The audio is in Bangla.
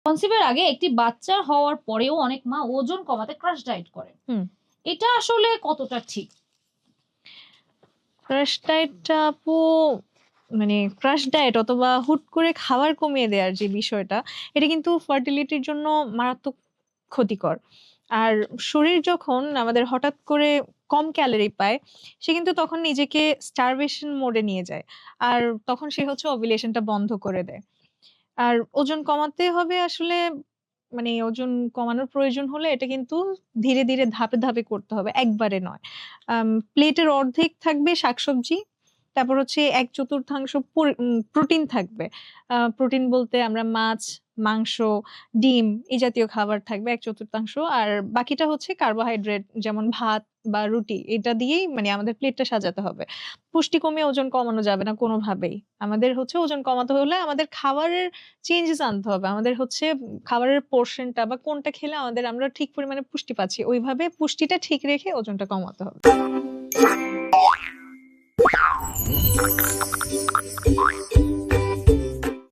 কনসিভের আগে একটি বাচ্চা হওয়ার পরেও অনেক মা ওজন কমাতে ক্রাশ ডায়েট করে। হুম। এটা আসলে কতটা ঠিক? ক্রাশ ডায়েটটা আপু মানে ক্রাশ ডায়েট অথবা হুট করে খাবার কমিয়ে দেওয়ার যে বিষয়টা, এটা কিন্তু ফার্টিলিটির জন্য মারাত্মক ক্ষতিকর। আর শরীর যখন আমাদের হঠাৎ করে কম ক্যালোরি পায়, সে কিন্তু তখন নিজেকে starvation মোড এ নিয়ে যায়। আর তখন সে হচ্ছে ওভুলেশন টা বন্ধ করে দেয়। আর ওজন কমাতে হবে আসলে মানে ওজন কমানোর প্রয়োজন হলে এটা কিন্তু ধীরে, ধীরে ধাপে, ধাপে করতে হবে। একবারে নয়। প্লেটের অর্ধেক থাকবে শাকসবজি। তারপর হচ্ছে ১/৪ প্রোটিন থাকবে। প্রোটিন বলতে আমরা মাছ, মাংস, ডিম এই জাতীয় খাবার থাকবে ১/৪ আর বাকিটা হচ্ছে কার্বোহাইড্রেট যেমন ভাত বা রুটি এটা দিয়েই মানে আমাদের প্লেটটা সাজাতে হবে। পুষ্টি কমিয়ে ওজন কমানো যাবে না কোনোভাবেই। আমাদের হচ্ছে ওজন কমাতে হলে আমাদের খাবারের চেঞ্জেস আনতে হবে। আমাদের হচ্ছে খাবারের পোরশনটা বা কোনটা খেলে আমরা ঠিক পরিমাণে পুষ্টি পাচ্ছি। ওইভাবে পুষ্টিটা ঠিক রেখে ওজনটা কমাতে হবে।